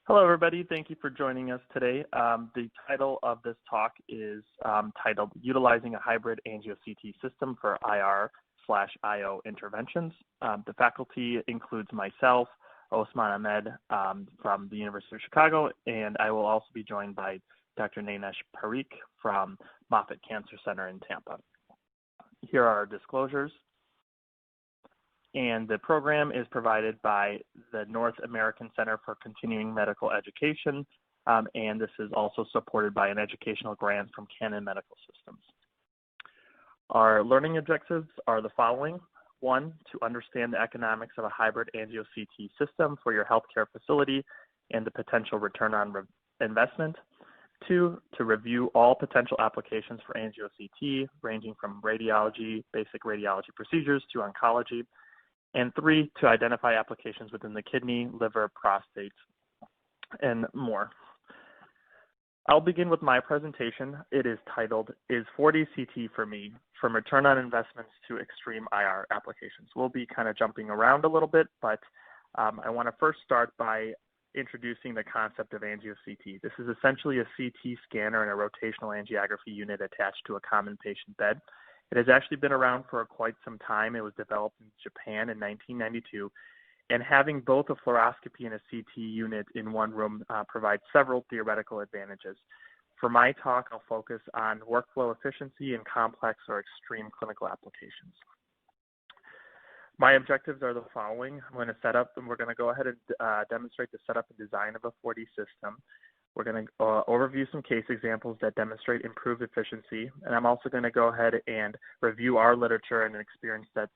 Hello, everybody. Thank you for joining us today. The title of this talk is titled Utilizing a Hybrid Angio-CT System for IR/IO Interventions. The faculty includes myself, Osman Ahmed from the University of Chicago, and I will also be joined by Dr. Nanesh Parikh from Moffitt Cancer Center in Tampa. Here are our disclosures. And the program is provided by the North American Center for Continuing Medical Education, and this is also supported by an educational grant from Canon Medical Systems. Our learning objectives are the following. 1, to understand the economics of a hybrid angio-CT system for your healthcare facility and the potential return on investment. 2, to review all potential applications for angio-CT, ranging from radiology, basic radiology procedures to oncology. And 3, to identify applications within the kidney, liver, prostate, and more. I'll begin with my presentation. It is titled, Is 4D CT for Me? From Return on Investments to Extreme IR Applications. We'll be kind of jumping around a little bit, but I want to first start by introducing the concept of Angio-CT. This is essentially a CT scanner and a rotational angiography unit attached to a common patient bed. It has actually been around for quite some time. It was developed in Japan in 1992, and having both a fluoroscopy and a CT unit in one room provides several theoretical advantages. For my talk, I'll focus on workflow efficiency and complex or extreme clinical applications. My objectives are the following. I'm going to set up, and we're going to go ahead and demonstrate the setup and design of a 4D system. We're going to overview some case examples that demonstrate improved efficiency, and I'm also going to go ahead and review our literature and experience that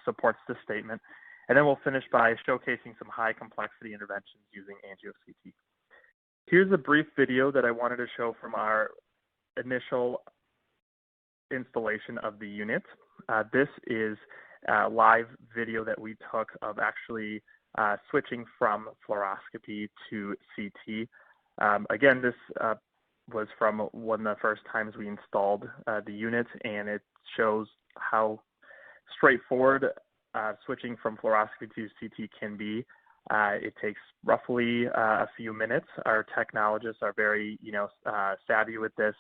supports this statement. And then we'll finish by showcasing some high complexity interventions using Angio-CT. Here's a brief video that I wanted to show from our initial installation of the unit. This is a live video that we took of actually switching from fluoroscopy to CT. Again, this was from one of the first times we installed the unit, and it shows how straightforward switching from fluoroscopy to CT can be. It takes roughly a few minutes. Our technologists are very, savvy with this.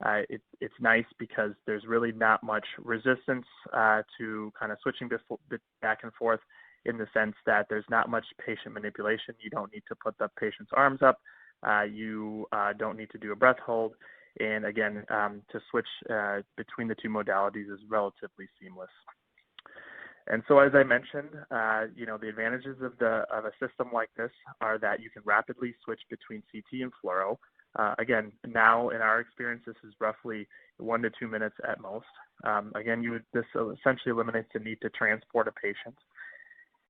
It's nice because there's really not much resistance to kind of switching back and forth, in the sense that there's not much patient manipulation. You don't need to put the patient's arms up. You don't need to do a breath hold. And again, to switch between the two modalities is relatively seamless. And so, as I mentioned, the advantages of a system like this are that you can rapidly switch between CT and fluoro. Again, now in our experience, this is roughly 1 to 2 minutes at most. Again, this essentially eliminates the need to transport a patient.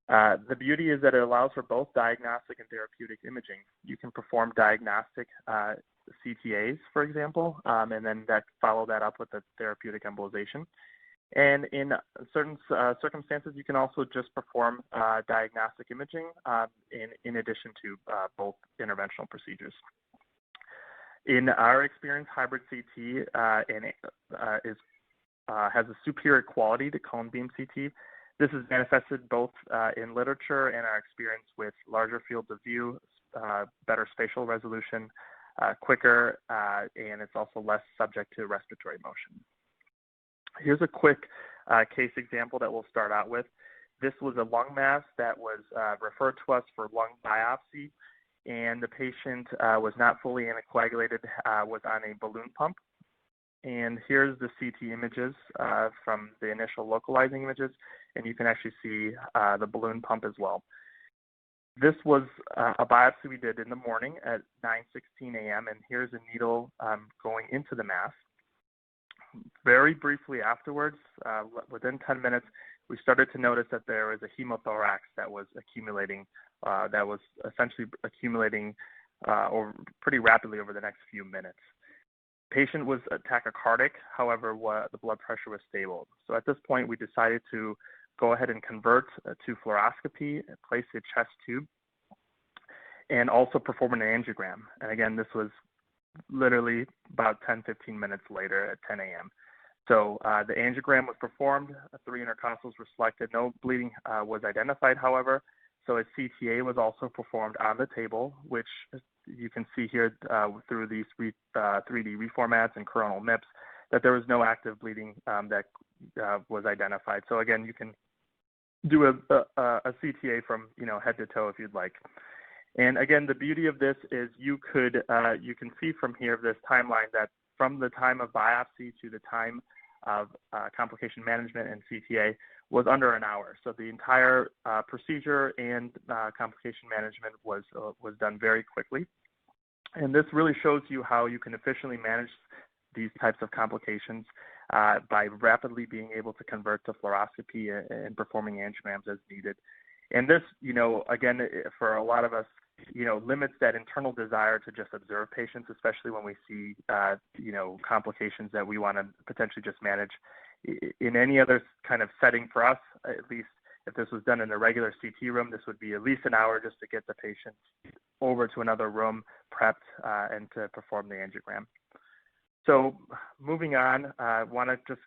The beauty is that it allows for both diagnostic and therapeutic imaging. You can perform diagnostic CTAs, for example, and then follow that up with a therapeutic embolization. And in certain circumstances, you can also just perform diagnostic imaging in addition to both interventional procedures. In our experience, hybrid CT has a superior quality to cone beam CT. This is manifested both in literature and our experience with larger fields of view, better spatial resolution, quicker, and it's also less subject to respiratory motion. Here's a quick case example that we'll start out with. This was a lung mass that was referred to us for lung biopsy, and the patient was not fully anticoagulated, was on a balloon pump. And here's the CT images from the initial localizing images, and you can actually see the balloon pump as well. This was a biopsy we did in the morning at 9:16 a.m., and here's a needle going into the mass. Very briefly afterwards, within 10 minutes, we started to notice that there was a hemothorax that was accumulating, pretty rapidly over the next few minutes. Patient was tachycardic, however, the blood pressure was stable. So at this point, we decided to go ahead and convert to fluoroscopy, place a chest tube, and also perform an angiogram. And again, this was literally about 10-15 minutes later at 10 a.m. So the angiogram was performed, 3 intercostals were selected, no bleeding was identified, however. So a CTA was also performed on the table, which you can see here through these 3D reformats and coronal MIPS that there was no active bleeding that was identified. So again, you can do a CTA from head to toe if you'd like. And again, the beauty of this is you can see from here this timeline that from the time of biopsy to the time of complication management and CTA was under an hour. So the entire procedure and complication management was done very quickly. And this really shows you how you can efficiently manage these types of complications by rapidly being able to convert to fluoroscopy and performing angiograms as needed. And this, again, for a lot of us, limits that internal desire to just observe patients, especially when we see, complications that we want to potentially just manage. In any other kind of setting for us, at least if this was done in a regular CT room, this would be at least an hour just to get the patient over to another room, prepped, and to perform the angiogram. So moving on, I want to just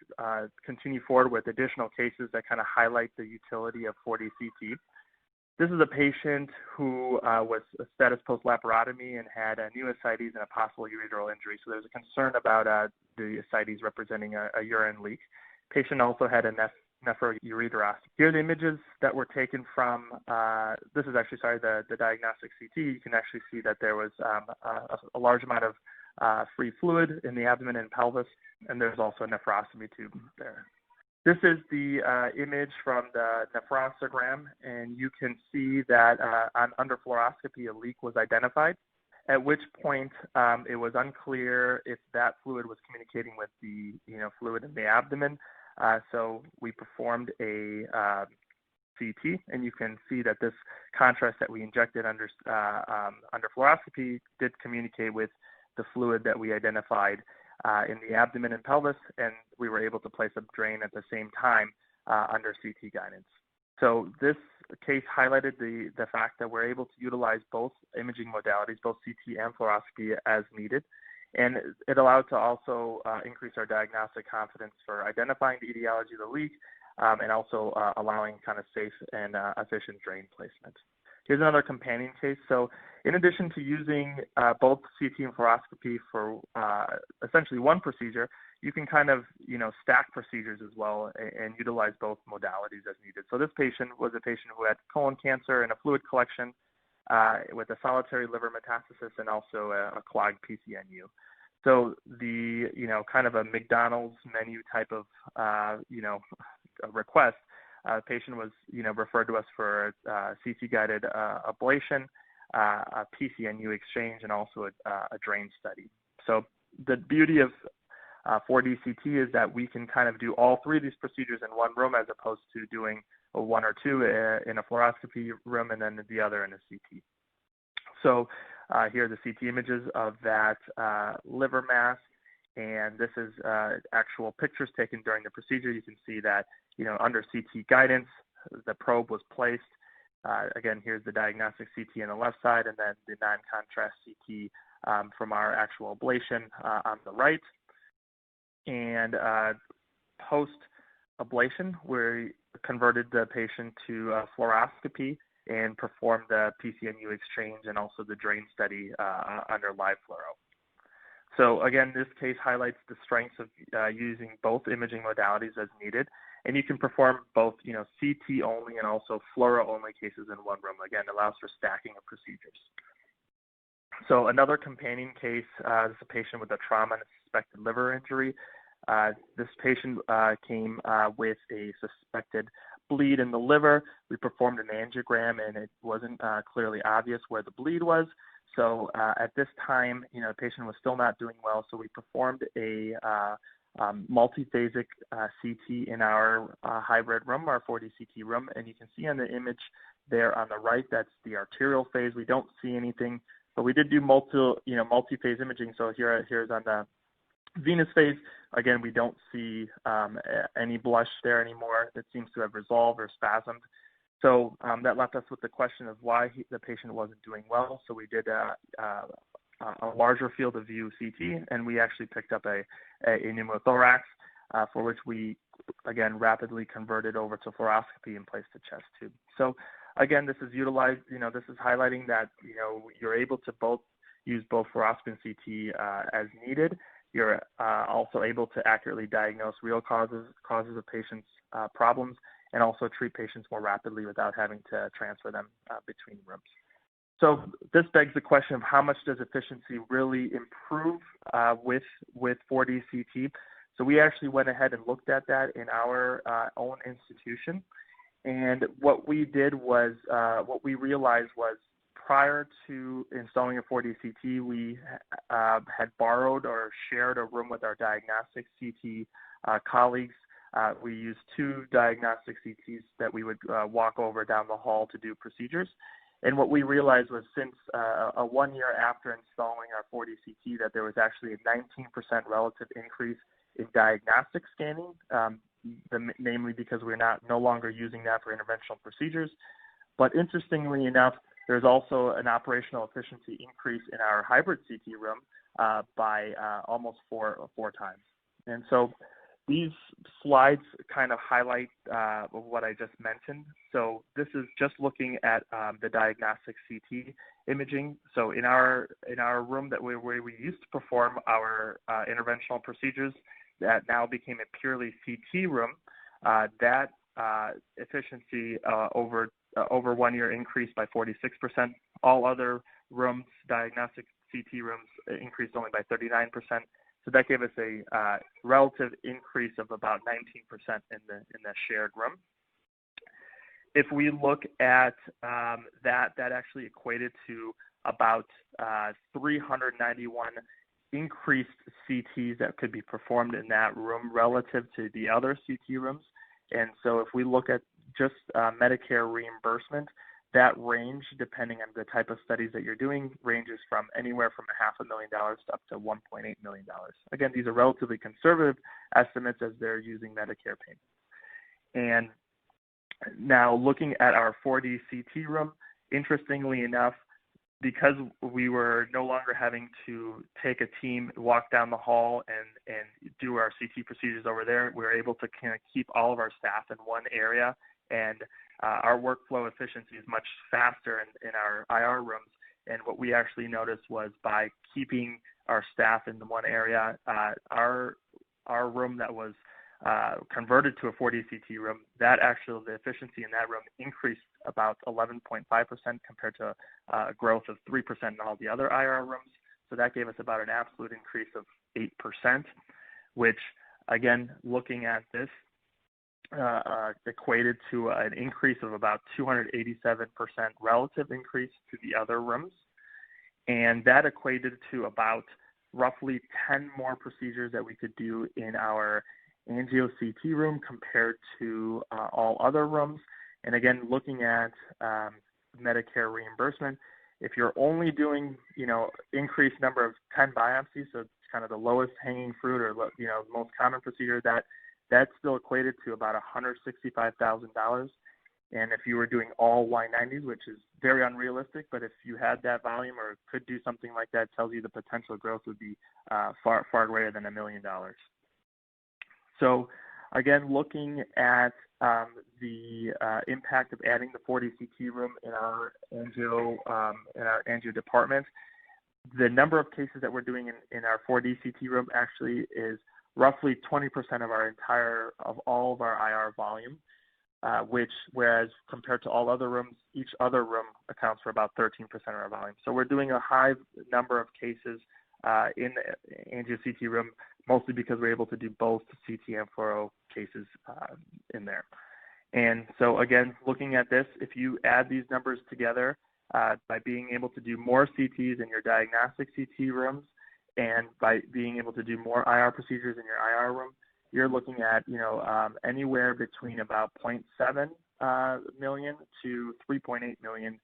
continue forward with additional cases that kind of highlight the utility of 4D CT. This is a patient who was a status post-laparotomy and had a new ascites and a possible ureteral injury. So there's a concern about the ascites representing a urine leak. Patient also had a nephroureteroscopy. Here are the images that were taken from, this is actually, the diagnostic CT. You can actually see that there was a large amount of free fluid in the abdomen and pelvis, and there's also a nephrostomy tube there. This is the image from the nephrostogram, and you can see that under fluoroscopy, a leak was identified, at which point it was unclear if that fluid was communicating with the fluid in the abdomen. So we performed a CT, and you can see that this contrast that we injected under fluoroscopy did communicate with the fluid that we identified in the abdomen and pelvis, and we were able to place a drain at the same time under CT guidance. So this case highlighted the fact that we're able to utilize both imaging modalities, both CT and fluoroscopy, as needed. And it allowed to also increase our diagnostic confidence for identifying the etiology of the leak and also allowing kind of safe and efficient drain placement. Here's another companion case. So in addition to using both CT and fluoroscopy for essentially one procedure, you can kind of, stack procedures as well and utilize both modalities as needed. So this patient was a patient who had colon cancer and a fluid collection with a solitary liver metastasis and also a clogged PCNU. So the, kind of a McDonald's menu type of, request. The patient was, referred to us for a CT-guided ablation, a PCNU exchange, and also a drain study. So the beauty of 4D CT is that we can kind of do all three of these procedures in one room as opposed to doing one or two in a fluoroscopy room and then the other in a CT. So here are the CT images of that liver mass, and this is actual pictures taken during the procedure. You can see that, under CT guidance, the probe was placed. Again, here's the diagnostic CT on the left side, and then the non-contrast CT from our actual ablation on the right. And post-ablation, we converted the patient to fluoroscopy and performed the PCNU exchange and also the drain study under live fluoro. So again, this case highlights the strengths of using both imaging modalities as needed, and you can perform both, CT only and also fluoro only cases in one room. Again, it allows for stacking of procedures. So another companion case is a patient with a trauma and a suspected liver injury. This patient came with a suspected bleed in the liver. We performed an angiogram, and it wasn't clearly obvious where the bleed was. So at this time, the patient was still not doing well, so we performed a multiphasic CT in our hybrid room, our 4D CT room, and you can see on the image there on the right, that's the arterial phase. We don't see anything, but we did do multi-phase imaging. So here's on the venous phase. Again, we don't see any blush there anymore. That seems to have resolved or spasmed. So that left us with the question of why the patient wasn't doing well. So we did a larger field of view CT, and we actually picked up a pneumothorax for which we, again, rapidly converted over to fluoroscopy and placed a chest tube. So again, this is utilized, this is highlighting that, you're able to use both fluoroscopy and CT as needed. You're also able to accurately diagnose real causes of patients' problems, and also treat patients more rapidly without having to transfer them between rooms. So this begs the question of how much does efficiency really improve with 4D CT? So we actually went ahead and looked at that in our own institution. And what we did was, what we realized was, prior to installing a 4D CT, we had borrowed or shared a room with our diagnostic CT colleagues. We used 2 diagnostic CTs that we would walk over down the hall to do procedures. And what we realized was, since 1 year after installing our 4D CT, that there was actually a 19% relative increase in diagnostic scanning, namely because we're no longer using that for interventional procedures. But interestingly enough, there's also an operational efficiency increase in our hybrid CT room by almost four times. And so these slides kind of highlight what I just mentioned. So this is just looking at the diagnostic CT imaging. So in our room where we used to perform our interventional procedures, that now became a purely CT room. That efficiency over 1 year increased by 46%. All other rooms, diagnostic CT rooms, increased only by 39%. So that gave us a relative increase of about 19% in the shared room. If we look at that actually equated to about 391 increased CTs that could be performed in that room relative to the other CT rooms. And so if we look at just Medicare reimbursement, that range, depending on the type of studies that you're doing, ranges from anywhere from $500,000 to up to $1.8 million. Again, these are relatively conservative estimates as they're using Medicare payments. And now looking at our 4D CT room, interestingly enough, because we were no longer having to take a team, walk down the hall, and do our CT procedures over there, we were able to kind of keep all of our staff in one area, and our workflow efficiency is much faster in our IR rooms. And what we actually noticed was, by keeping our staff in the one area, our room that was converted to a 4D CT room, the efficiency in that room increased about 11.5% compared to growth of 3% in all the other IR rooms. So that gave us about an absolute increase of 8%, which, again, looking at this, equated to an increase of about 287% relative increase to the other rooms. And that equated to about roughly 10 more procedures that we could do in our Angio-CT room compared to all other rooms. And again, looking at Medicare reimbursement, if you're only doing, increased number of 10 biopsies, so it's kind of the lowest hanging fruit, or, most common procedure, that's still equated to about $165,000. And if you were doing all Y90s, which is very unrealistic, but if you had that volume or could do something like that, it tells you the potential growth would be far greater than $1 million. So again, looking at the impact of adding the 4D CT room in our angio department, the number of cases that we're doing in our 4D CT room actually is roughly 20% of all of our IR volume, whereas compared to all other rooms, each other room accounts for about 13% of our volume. So we're doing a high number of cases in the Angio-CT room, mostly because we're able to do both CT and fluoro cases in there. And so again, looking at this, if you add these numbers together, by being able to do more CTs in your diagnostic CT rooms, and by being able to do more IR procedures in your IR room, you're looking at anywhere between about $0.7 million to $3.8 million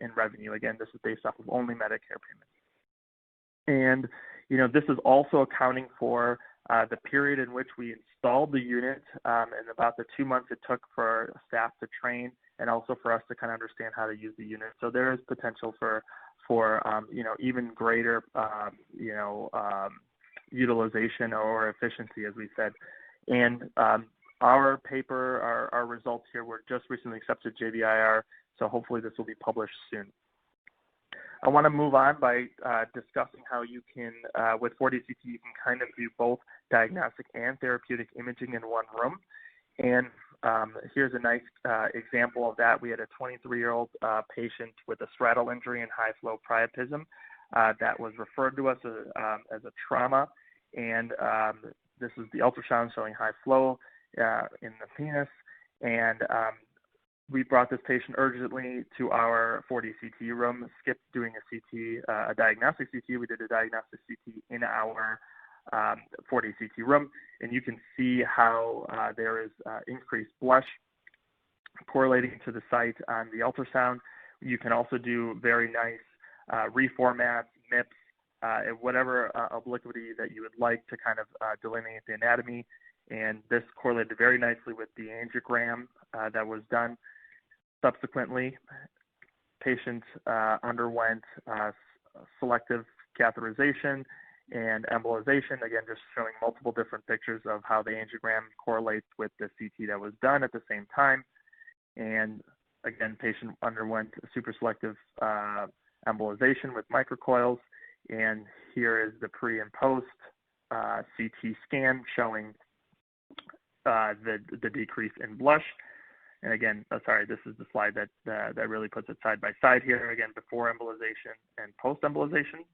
in revenue. Again, this is based off of only Medicare payments. And this is also accounting for the period in which we installed the unit, and about the 2 months it took for staff to train, and also for us to kind of understand how to use the unit. So there is potential for even greater utilization or efficiency, as we said. And our paper, our results here were just recently accepted JBIR, so hopefully this will be published soon. I want to move on by discussing how you can, with 4D-CT, you can kind of do both diagnostic and therapeutic imaging in one room. And here's a nice example of that. We had a 23-year-old patient with a straddle injury and high-flow priapism that was referred to us as a trauma. And this is the ultrasound showing high flow in the penis. And we brought this patient urgently to our 4D-CT room, skipped doing a CT, a diagnostic CT. We did a diagnostic CT in our 4D-CT room, and you can see how there is increased blush correlating to the site on the ultrasound. You can also do very nice reformats, MIPS, whatever obliquity that you would like to kind of delineate the anatomy. And this correlated very nicely with the angiogram that was done. Subsequently, patient underwent selective catheterization and embolization, again, just showing multiple different pictures of how the angiogram correlates with the CT that was done at the same time. And again, patient underwent super selective embolization with microcoils. And here is the pre and post CT scan showing the decrease in blush. And again, sorry, this is the slide that really puts it side by side here. Again, before embolization and post-embolization.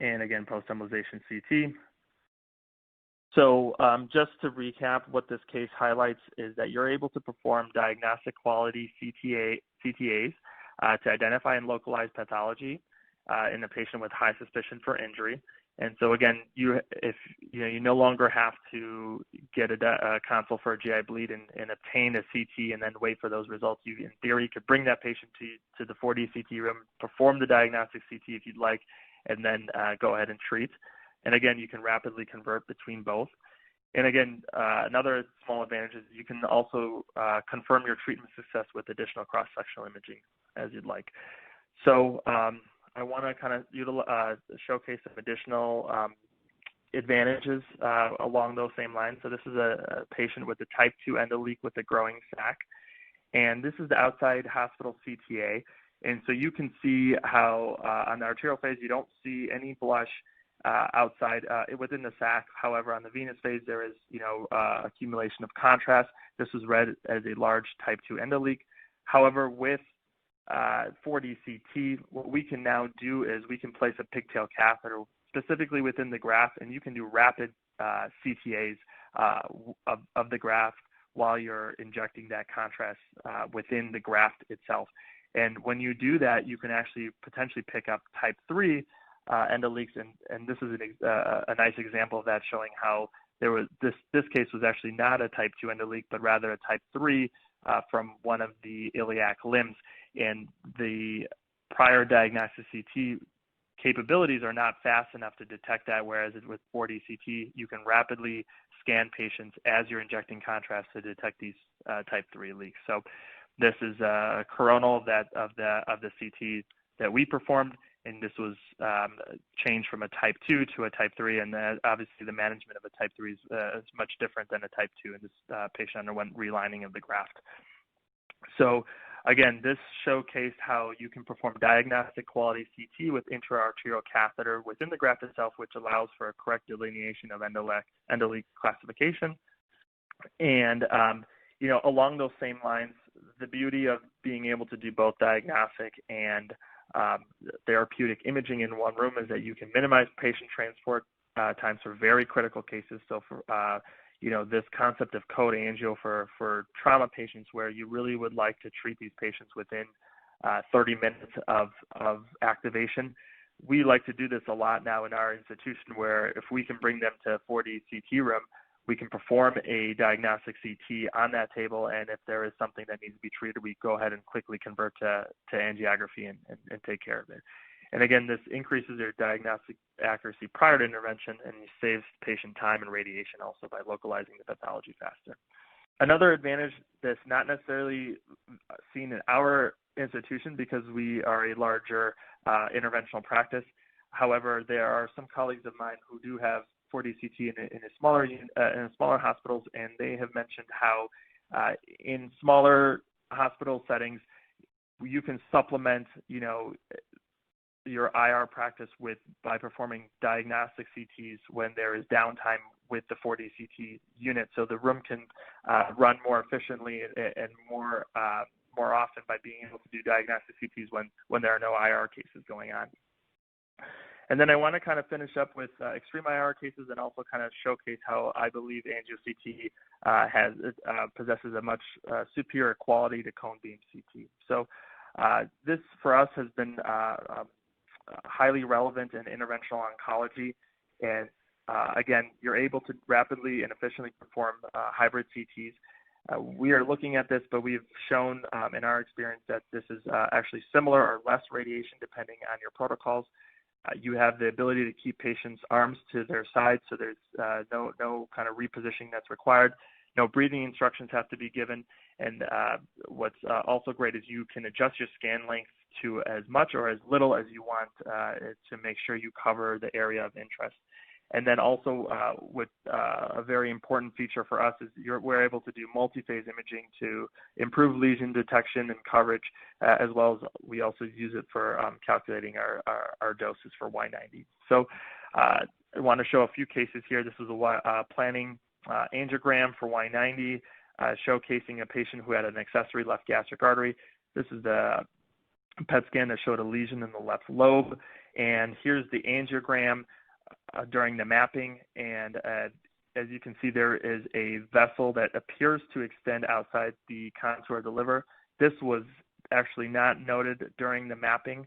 And again, post-embolization CT. So just to recap, what this case highlights is that you're able to perform diagnostic quality CTAs to identify and localize pathology in a patient with high suspicion for injury. And so again, you no longer have to get a consult for a GI bleed and obtain a CT and then wait for those results. You, in theory, could bring that patient to the 4D-CT room, perform the diagnostic CT if you'd like, and then go ahead and treat. And again, you can rapidly convert between both. And again, another small advantage is you can also confirm your treatment success with additional cross-sectional imaging as you'd like. So I want to kind of showcase some additional advantages along those same lines. So this is a patient with a type 2 endoleak with a growing sac. And this is the outside hospital CTA. And so you can see how on the arterial phase, you don't see any blush outside within the sac. However, on the venous phase, there is, accumulation of contrast. This is read as a large type 2 endoleak. However, with 4D-CT, what we can now do is we can place a pigtail catheter specifically within the graft, and you can do rapid CTAs of the graft while you're injecting that contrast within the graft itself. And when you do that, you can actually potentially pick up type 3 endoleaks, and this is a nice example of that, showing how there was this case was actually not a type 2 endoleak, but rather a type 3 from one of the iliac limbs. And the prior diagnostic CT capabilities are not fast enough to detect that, whereas with 4D-CT, you can rapidly scan patients as you're injecting contrast to detect these type 3 leaks. So this is a coronal of the CT that we performed, and this was changed from a type 2 to a type 3, and obviously the management of a type 3 is much different than a type 2, and this patient underwent relining of the graft. So again, this showcased how you can perform diagnostic quality CT with intra-arterial catheter within the graft itself, which allows for a correct delineation of endoleak classification. And along those same lines, the beauty of being able to do both diagnostic and therapeutic imaging in one room is that you can minimize patient transport times for very critical cases. So for this concept of code angio for trauma patients, where you really would like to treat these patients within 30 minutes of activation. We like to do this a lot now in our institution, where if we can bring them to a 4D-CT room, we can perform a diagnostic CT on that table, and if there is something that needs to be treated, we go ahead and quickly convert to angiography and take care of it. And again, this increases your diagnostic accuracy prior to intervention, and saves patient time and radiation also by localizing the pathology faster. Another advantage that's not necessarily seen in our institution, because we are a larger interventional practice. However, there are some colleagues of mine who do have 4DCT in smaller hospitals, and they have mentioned how in smaller hospital settings you can supplement, your IR practice by performing diagnostic CTs when there is downtime with the 4DCT unit, so the room can run more efficiently and more often by being able to do diagnostic CTs when there are no IR cases going on. And then I want to kind of finish up with extreme IR cases and also kind of showcase how I believe Angio-CT possesses a much superior quality to cone beam CT. So this for us has been highly relevant in interventional oncology, and again, you're able to rapidly and efficiently perform hybrid CTs. We are looking at this, but we've shown in our experience that this is actually similar or less radiation depending on your protocols. You have the ability to keep patients' arms to their sides, so there's no kind of repositioning that's required. No breathing instructions have to be given, and what's also great is you can adjust your scan length to as much or as little as you want to make sure you cover the area of interest. And then also with a very important feature for us is we're able to do multi-phase imaging to improve lesion detection and coverage, as well as we also use it for calculating our doses for Y90. So I want to show a few cases here. This is a planning angiogram for Y90, showcasing a patient who had an accessory left gastric artery. This is the PET scan that showed a lesion in the left lobe, and here's the angiogram during the mapping, and as you can see, there is a vessel that appears to extend outside the contour of the liver. This was actually not noted during the mapping,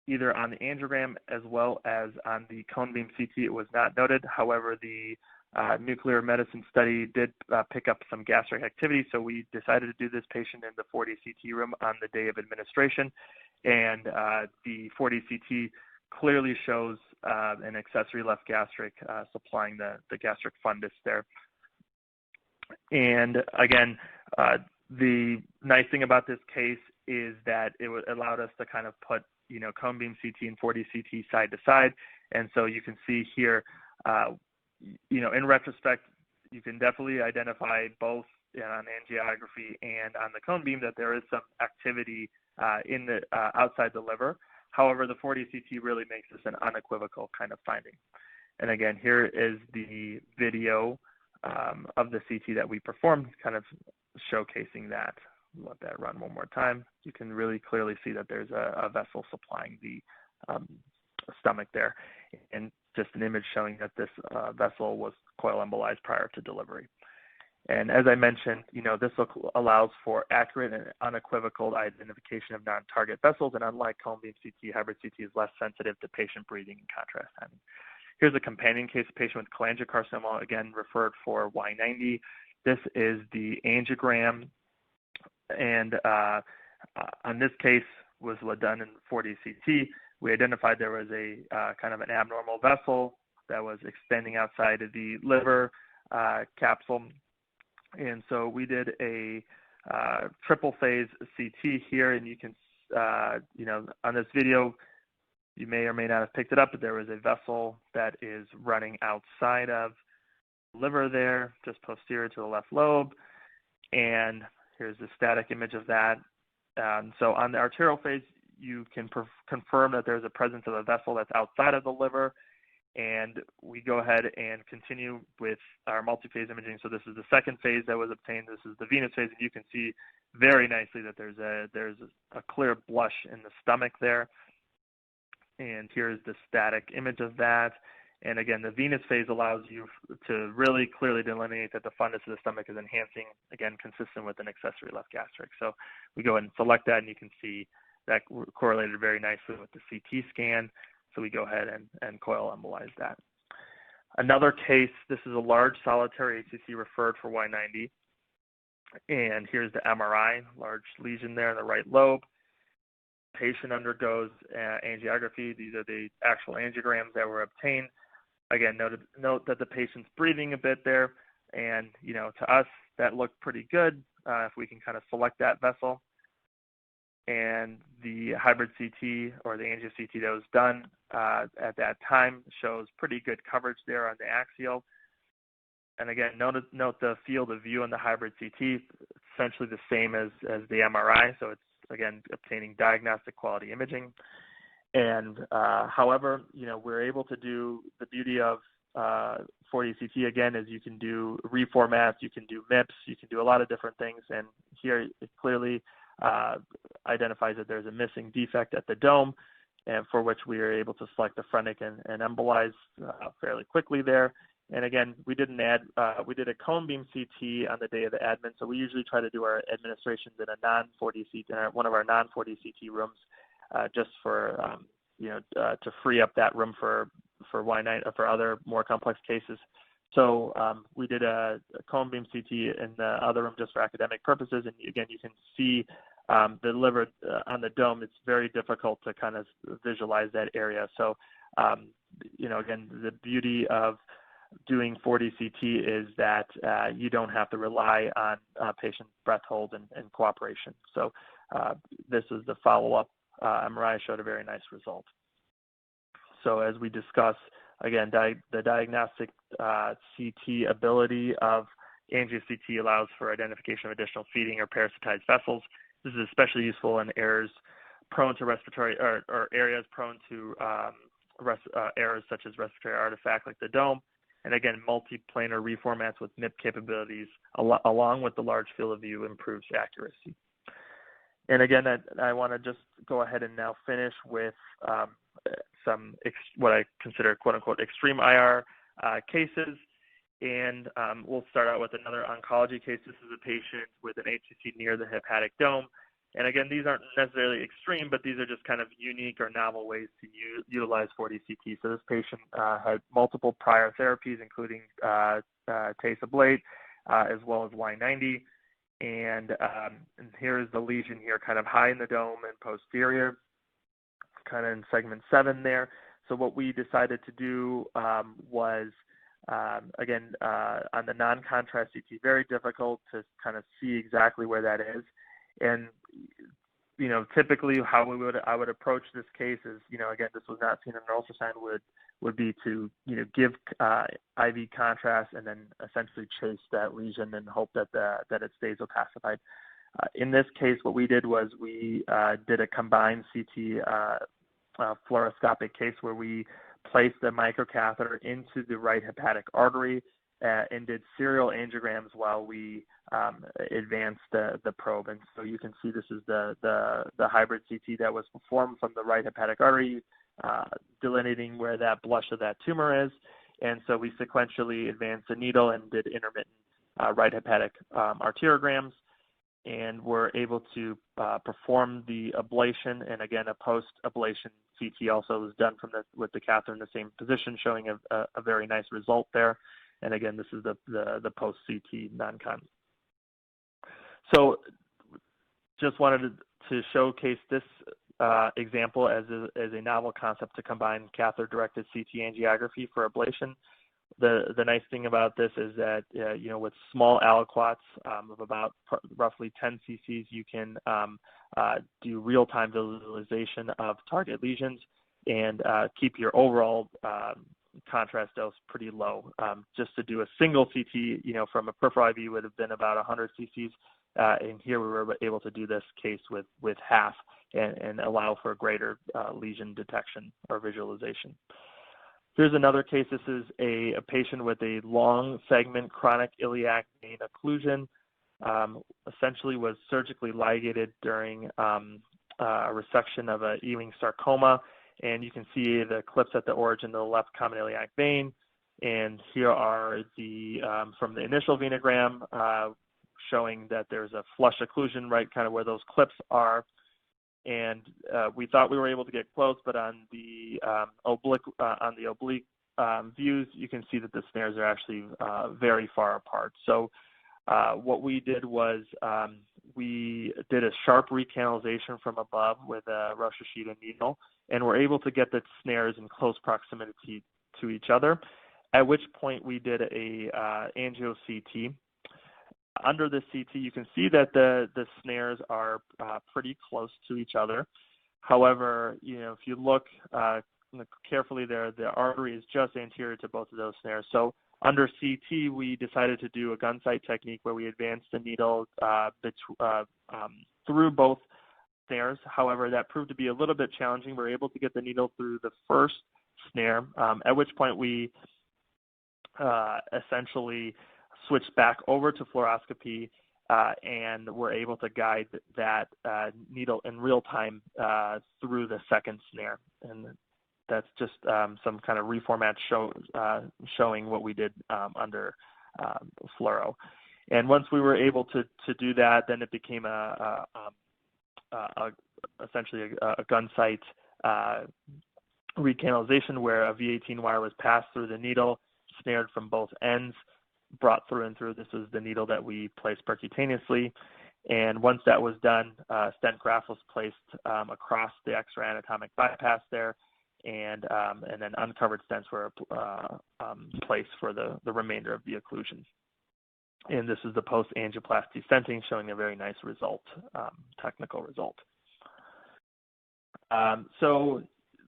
either on the angiogram as well as on the cone beam CT. It was not noted. However, the nuclear medicine study did pick up some gastric activity, so we decided to do this patient in the 4DCT room on the day of administration, and the 4DCT clearly shows an accessory left gastric supplying the gastric fundus there. And again, the nice thing about this case is that it allowed us to kind of put, cone beam CT and 4DCT side to side. And so you can see here, in retrospect, you can definitely identify both on angiography and on the cone beam that there is some activity in the outside the liver. However, the 4DCT really makes this an unequivocal kind of finding. And again, here is the video of the CT that we performed, kind of showcasing that. Let that run one more time. You can really clearly see that there's a vessel supplying the stomach there, and just an image showing that this vessel was coil embolized prior to delivery. And as I mentioned, this allows for accurate and unequivocal identification of non-target vessels, and unlike cone beam CT, hybrid CT is less sensitive to patient breathing and contrast timing. Here's a companion case, a patient with cholangiocarcinoma, again referred for Y90. This is the angiogram, and on this case was done in 4DCT. We identified there was a kind of an abnormal vessel that was extending outside of the liver capsule. And so we did a triple phase CT here, and you can, on this video, you may or may not have picked it up, but there was a vessel that is running outside of the liver there, just posterior to the left lobe. And here's the static image of that. So on the arterial phase, you can confirm that there's a presence of a vessel that's outside of the liver. And we go ahead and continue with our multi-phase imaging. So this is the second phase that was obtained. This is the venous phase, and you can see very nicely that there's a clear blush in the stomach there. And here's the static image of that. And again, the venous phase allows you to really clearly delineate that the fundus of the stomach is enhancing, again, consistent with an accessory left gastric. So we go ahead and select that, and you can see that correlated very nicely with the CT scan. So we go ahead and coil embolize that. Another case, this is a large solitary HCC referred for Y90. And here's the MRI, large lesion there in the right lobe. Patient undergoes angiography. These are the actual angiograms that were obtained. Again, note that the patient's breathing a bit there. And, to us, that looked pretty good if we can kind of select that vessel. and the hybrid CT or the Angio-CT that was done at that time shows pretty good coverage there on the axial. And again, note the field of view on the hybrid CT, essentially the same as the MRI. So it's, again, obtaining diagnostic quality imaging. And however, we're able to do the beauty of 4D CT, again, is you can do reformats, you can do MIPS, you can do a lot of different things. And here it clearly identifies that there's a missing defect at the dome, and for which we are able to select the phrenic and embolize fairly quickly there. And again, we did a cone beam CT on the day of the admin. So we usually try to do our administrations in a non-4D CT, in one of our non-4D CT rooms, just for to free up that room for other more complex cases. So we did a cone beam CT in the other room just for academic purposes. And again, you can see the liver on the dome. It's very difficult to kind of visualize that area. So, again, the beauty of doing 4D CT is that you don't have to rely on patient breath hold and cooperation. So this is the follow-up. MRI showed a very nice result. So as we discuss, again, the diagnostic CT ability of Angio-CT allows for identification of additional feeding or parasitized vessels. This is especially useful in areas prone to respiratory or areas prone to errors such as respiratory artifact like the dome. And again, multi-planar reformats with MIP capabilities along with the large field of view improves accuracy. And again, I want to just go ahead and now finish with some what I consider quote-unquote extreme IR cases. And we'll start out with another oncology case. This is a patient with an HCC near the hepatic dome. And again, these aren't necessarily extreme, but these are just kind of unique or novel ways to utilize 4D CT. So this patient had multiple prior therapies, including TACE-ablate, as well as Y90. And here's the lesion here, kind of high in the dome and posterior, kind of in segment 7 there. So what we decided to do was, again, on the non-contrast CT, very difficult to kind of see exactly where that is. And, typically how I would approach this case is, again, this was not seen in an ultrasound, would be to, give IV contrast and then essentially chase that lesion and hope that it stays opacified. In this case, what we did was we did a combined CT fluoroscopic case where we placed the microcatheter into the right hepatic artery and did serial angiograms while we advanced the probe. And so you can see this is the hybrid CT that was performed from the right hepatic artery, delineating where that blush of that tumor is. And so we sequentially advanced the needle and did intermittent right hepatic arteriograms, and were able to perform the ablation. And again, a post-ablation CT also was done with the catheter in the same position, showing a very nice result there. And again, this is the post-CT non-con. So just wanted to showcase this example as a novel concept to combine catheter-directed CT angiography for ablation. The nice thing about this is that, with small aliquots of about roughly 10 cc's, you can do real-time visualization of target lesions and keep your overall contrast dose pretty low. Just to do a single CT, from a peripheral IV would have been about 100 cc's. And here we were able to do this case with half and allow for greater lesion detection or visualization. Here's another case. This is a patient with a long segment chronic iliac vein occlusion. Essentially was surgically ligated during a resection of a Ewing sarcoma. And you can see the clips at the origin of the left common iliac vein. And here are the, from the initial venogram, showing that there's a flush occlusion right kind of where those clips are. And we thought we were able to get close, but on the oblique views, you can see that the snares are actually very far apart. So what we did was we did a sharp recanalization from above with a Roshishita needle, and we're able to get the snares in close proximity to each other, at which point we did a Angio-CT. Under the CT, you can see that the snares are pretty close to each other. However, if you look carefully there, the artery is just anterior to both of those snares. So under CT, we decided to do a gun sight technique where we advanced the needle through both snares. However, that proved to be a little bit challenging. We were able to get the needle through the first snare, at which point we essentially switched back over to fluoroscopy and were able to guide that needle in real time through the second snare. And that's just some kind of reformat showing what we did under fluoro. And once we were able to do that, then it became essentially a gun sight recanalization where a V18 wire was passed through the needle, snared from both ends, brought through and through. This is the needle that we placed percutaneously. And once that was done, stent graft was placed across the extra anatomic bypass there, and then uncovered stents were placed for the remainder of the occlusion. And this is the post-angioplasty stenting showing a very nice result, technical result. So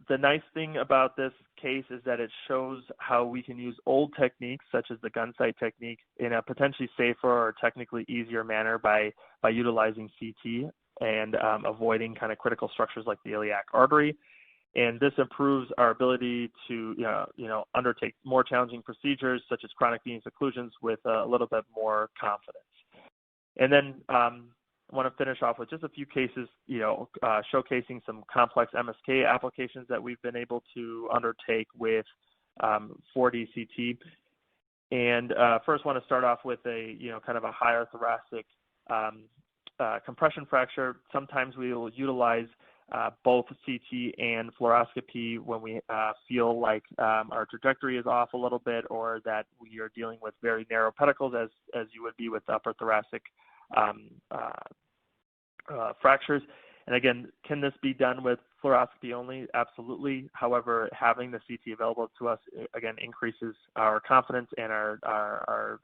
the nice thing about this case is that it shows how we can use old techniques such as the gun sight technique in a potentially safer or technically easier manner by utilizing CT and avoiding kind of critical structures like the iliac artery. And this improves our ability to undertake more challenging procedures such as chronic venous occlusions with a little bit more confidence. And then I want to finish off with just a few cases, showcasing some complex MSK applications that we've been able to undertake with 4D CT. And first, want to start off with a kind of a higher thoracic compression fracture. Sometimes we will utilize both CT and fluoroscopy when we feel like our trajectory is off a little bit, or that we are dealing with very narrow pedicles, as you would be with upper thoracic fractures. And again, can this be done with fluoroscopy only? Absolutely. However, having the CT available to us, again, increases our confidence and our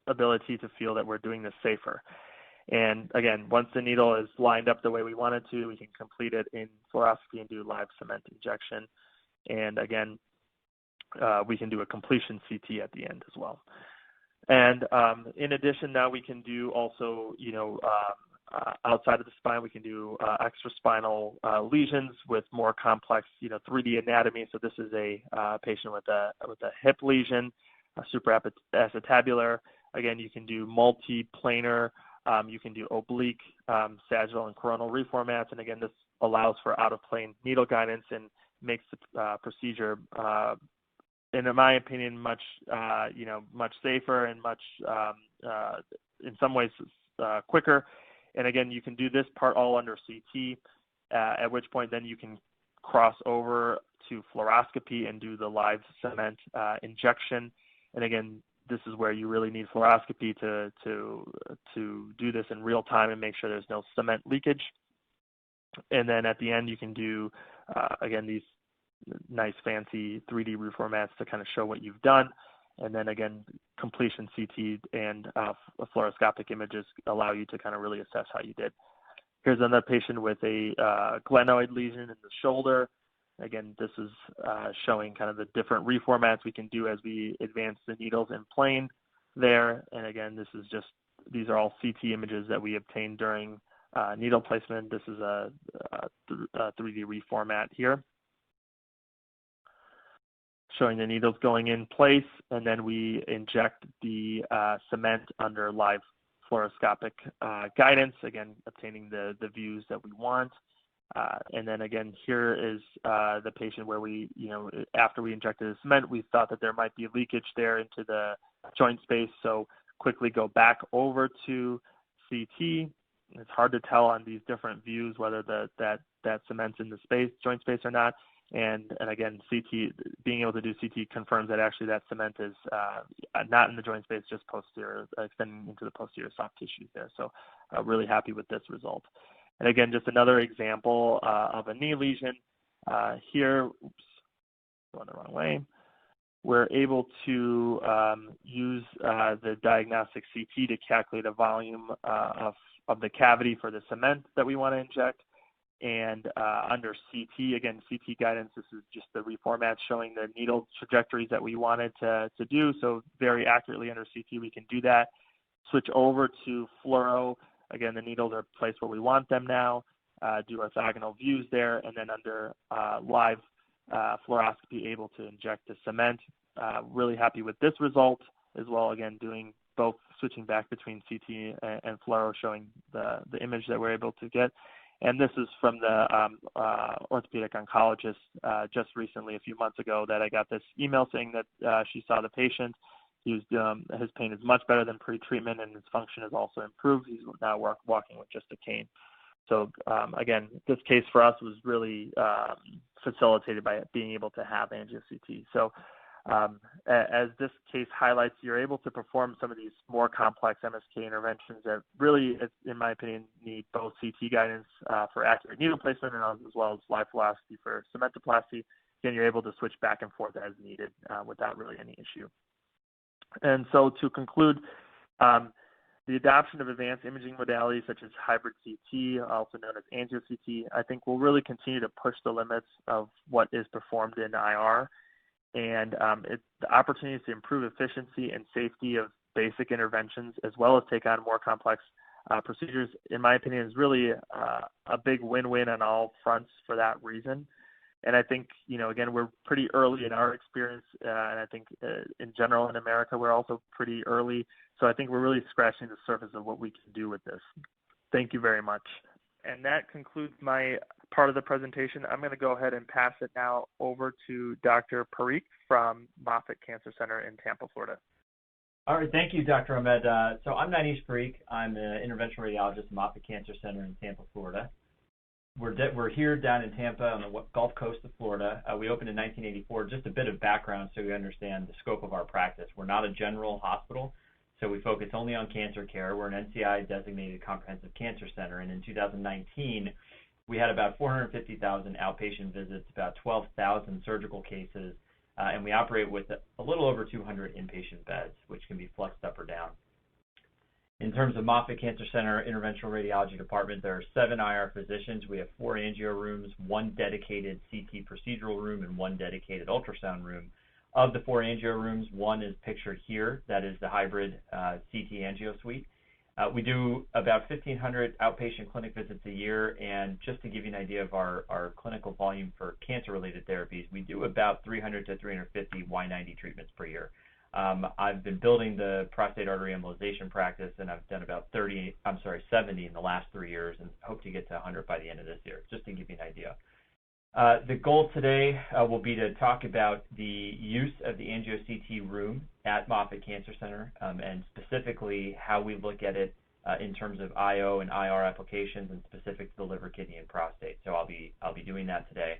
ability to feel that we're doing this safer. And again, once the needle is lined up the way we want it to, we can complete it in fluoroscopy and do live cement injection. And again, we can do a completion CT at the end as well. And in addition, now we can do also, outside of the spine, we can do extraspinal lesions with more complex, 3D anatomy. So this is a patient with a hip lesion, supraacetabular. Again, you can do multiplanar. You can do oblique, sagittal, and coronal reformats. And again, this allows for out-of-plane needle guidance and makes the procedure, in my opinion, much safer and much, in some ways, quicker. And again, you can do this part all under CT, at which point then you can cross over to fluoroscopy and do the live cement injection. And again, this is where you really need fluoroscopy to do this in real time and make sure there's no cement leakage. And then at the end, you can do, again, these nice fancy 3D reformats to kind of show what you've done. And then again, completion CT and fluoroscopic images allow you to kind of really assess how you did. Here's another patient with a glenoid lesion in the shoulder. Again, this is showing kind of the different reformats we can do as we advance the needles in plane there. And again, these are all CT images that we obtained during needle placement. This is a 3D reformat here, showing the needles going in place, and then we inject the cement under live fluoroscopic guidance, again, obtaining the views that we want. And then again, here is the patient where we, after we injected the cement, we thought that there might be leakage there into the joint space. So quickly go back over to CT. It's hard to tell on these different views whether that cement's in the joint space or not. And again, CT, being able to do CT confirms that actually that cement is not in the joint space, just posterior, extending into the posterior soft tissues there. So really happy with this result. And again, just another example of a knee lesion. Here, oops, going the wrong way. we're able to use the diagnostic CT to calculate a volume of the cavity for the cement that we want to inject. And under CT, again, CT guidance, this is just the reformat showing the needle trajectories that we wanted to do. So very accurately under CT, we can do that. Switch over to fluoro. Again, the needles are placed where we want them now. Do orthogonal views there. And then under live fluoroscopy, able to inject the cement. Really happy with this result as well. Again, doing both, switching back between CT and fluoro, showing the image that we're able to get. And this is from the orthopedic oncologist just recently, a few months ago, that I got this email saying that she saw the patient. His pain is much better than pre-treatment, and his function is also improved. He's now walking with just a cane. So again, this case for us was really facilitated by being able to have Angio-CT. So as this case highlights, you're able to perform some of these more complex MSK interventions that really, in my opinion, need both CT guidance for accurate needle placement and as well as live fluoroscopy for cementoplasty. Again, you're able to switch back and forth as needed without really any issue. And so to conclude, the adoption of advanced imaging modalities such as hybrid CT, also known as Angio-CT, I think will really continue to push the limits of what is performed in IR. And the opportunities to improve efficiency and safety of basic interventions, as well as take on more complex procedures, in my opinion, is really a big win-win on all fronts for that reason. And I think, again, we're pretty early in our experience, and I think in general in America, we're also pretty early. So I think we're really scratching the surface of what we can do with this. Thank you very much. And that concludes my part of the presentation. I'm going to go ahead and pass it now over to Dr. Parikh from Moffitt Cancer Center in Tampa, Florida. All right, thank you, Dr. Ahmed. So I'm Manish Parikh. I'm an interventional radiologist at Moffitt Cancer Center in Tampa, Florida. We're here down in Tampa on the Gulf Coast of Florida. We opened in 1984. Just a bit of background so you understand the scope of our practice. We're not a general hospital, so we focus only on cancer care. We're an NCI-designated comprehensive cancer center, and in 2019, we had about 450,000 outpatient visits, about 12,000 surgical cases, and we operate with a little over 200 inpatient beds, which can be flexed up or down. In terms of Moffitt Cancer Center Interventional Radiology Department, there are 7 IR physicians. We have 4 angio rooms, 1 dedicated CT procedural room, and 1 dedicated ultrasound room. Of the 4 angio rooms, 1 is pictured here. That is the hybrid CT angio suite. We do about 1,500 outpatient clinic visits a year, and just to give you an idea of our clinical volume for cancer-related therapies, we do about 300 to 350 Y90 treatments per year. I've been building the prostate artery embolization practice, and I've done about 70 in the last 3 years, and hope to get to 100 by the end of this year, just to give you an idea. The goal today will be to talk about the use of the Angio-CT room at Moffitt Cancer Center, and specifically how we look at it in terms of IO and IR applications, and specific to the liver, kidney, and prostate. So I'll be doing that today.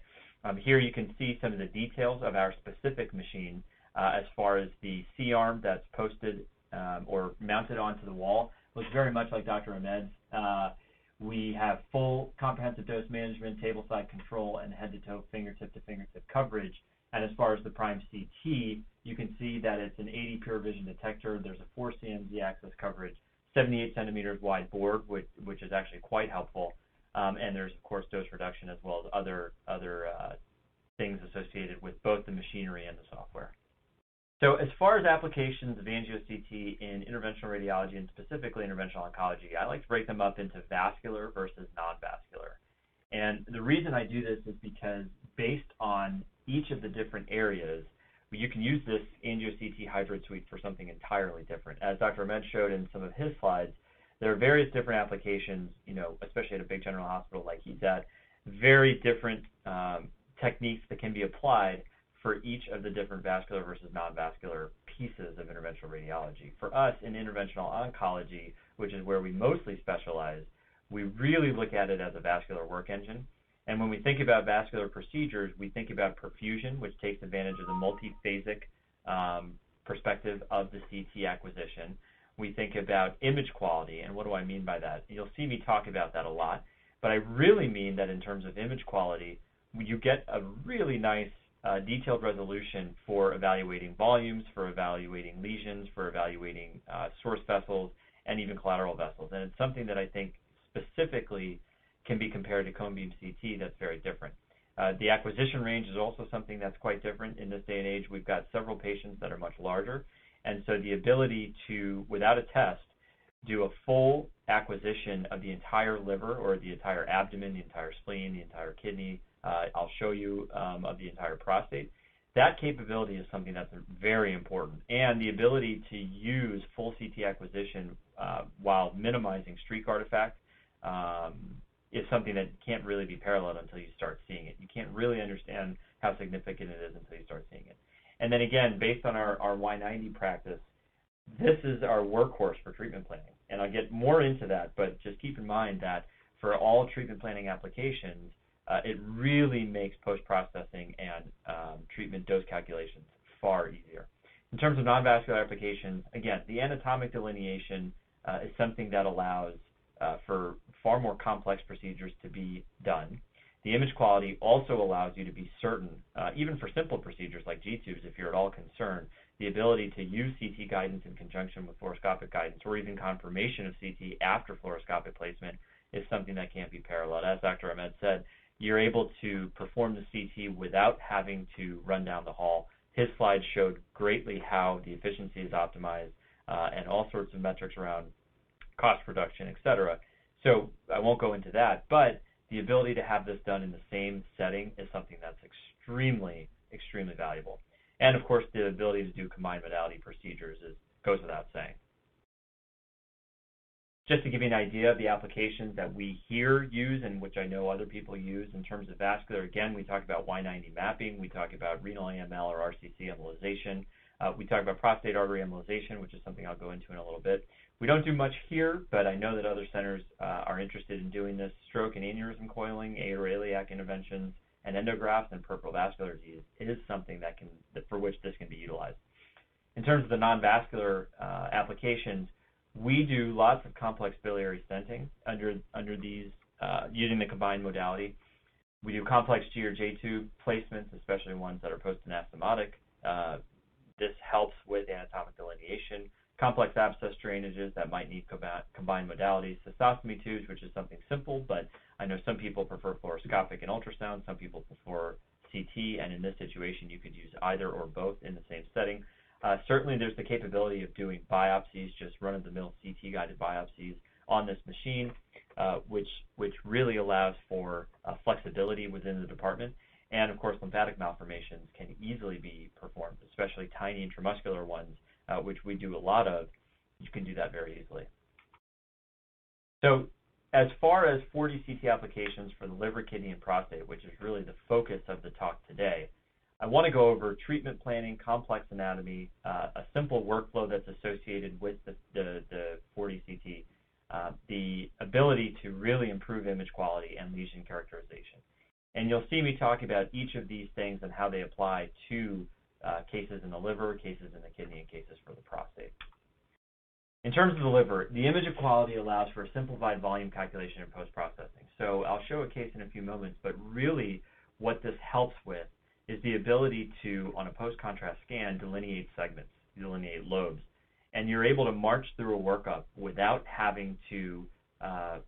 Here you can see some of the details of our specific machine as far as the C-arm that's posted or mounted onto the wall. Looks very much like Dr. Ahmed's. We have full comprehensive dose management, table side control, and head-to-toe, fingertip-to-fingertip coverage. And as far as the Prime CT, you can see that it's an 80 pure vision detector. There's a 4 cm Z-axis coverage, 78 centimeters wide board, which is actually quite helpful. And there's, of course, dose reduction as well as other things associated with both the machinery and the software. So as far as applications of Angio-CT in interventional radiology and specifically interventional oncology, I like to break them up into vascular versus non-vascular. And the reason I do this is because based on each of the different areas, you can use this Angio-CT hybrid suite for something entirely different. As Dr. Ahmed showed in some of his slides, there are various different applications, especially at a big general hospital like he's at, very different techniques that can be applied for each of the different vascular versus non-vascular pieces of interventional radiology. For us in interventional oncology, which is where we mostly specialize, we really look at it as a vascular work engine. And when we think about vascular procedures, we think about perfusion, which takes advantage of the multi-phasic perspective of the CT acquisition. We think about image quality, and what do I mean by that? You'll see me talk about that a lot, but I really mean that in terms of image quality, you get a really nice detailed resolution for evaluating volumes, for evaluating lesions, for evaluating source vessels, and even collateral vessels. And it's something that I think specifically can be compared to cone beam CT that's very different. The acquisition range is also something that's quite different. In this day and age, we've got several patients that are much larger, and so the ability to, without a test, do a full acquisition of the entire liver or the entire abdomen, the entire spleen, the entire kidney, I'll show you, of the entire prostate. That capability is something that's very important, and the ability to use full CT acquisition while minimizing streak artifact is something that can't really be paralleled until you start seeing it. You can't really understand how significant it is until you start seeing it. And then again, based on our Y90 practice, this is our workhorse for treatment planning. And I'll get more into that, but just keep in mind that for all treatment planning applications, it really makes post-processing and treatment dose calculations far easier. In terms of non-vascular applications, again, the anatomic delineation is something that allows for far more complex procedures to be done. The image quality also allows you to be certain, even for simple procedures like G-tubes, if you're at all concerned, the ability to use CT guidance in conjunction with fluoroscopic guidance or even confirmation of CT after fluoroscopic placement is something that can't be paralleled. As Dr. Ahmed said, you're able to perform the CT without having to run down the hall. His slides showed greatly how the efficiency is optimized and all sorts of metrics around cost reduction, et cetera. So I won't go into that, but the ability to have this done in the same setting is something that's extremely, extremely valuable. And of course, the ability to do combined modality procedures goes without saying. Just to give you an idea of the applications that we here use and which I know other people use in terms of vascular, again, we talk about Y90 mapping, we talk about renal AML or RCC embolization, we talk about prostate artery embolization, which is something I'll go into in a little bit. We don't do much here, but I know that other centers are interested in doing this. Stroke and aneurysm coiling, aortic interventions, and endografts and peripheral vascular disease is something for which this can be utilized. In terms of the non-vascular applications, we do lots of complex biliary stenting under these using the combined modality. We do complex G or J tube placements, especially ones that are post-anastomotic. This helps with anatomic delineation. Complex abscess drainages that might need combined modalities. Cystostomy tubes, which is something simple, but I know some people prefer fluoroscopic and ultrasound. Some people prefer CT, and in this situation, you could use either or both in the same setting. Certainly, there's the capability of doing biopsies, just run-of-the-mill CT-guided biopsies on this machine, which really allows for flexibility within the department. And, of course, lymphatic malformations can easily be performed, especially tiny intramuscular ones, which we do a lot of. You can do that very easily. So as far as 4D CT applications for the liver, kidney, and prostate, which is really the focus of the talk today, I want to go over treatment planning, complex anatomy, a simple workflow that's associated with the 4D CT, the ability to really improve image quality and lesion characterization. And you'll see me talk about each of these things and how they apply to cases in the liver, cases in the kidney, and cases for the prostate. In terms of the liver, the image of quality allows for a simplified volume calculation in post-processing. So I'll show a case in a few moments, but really what this helps with is the ability to, on a post-contrast scan, delineate segments, delineate lobes. And you're able to march through a workup without having to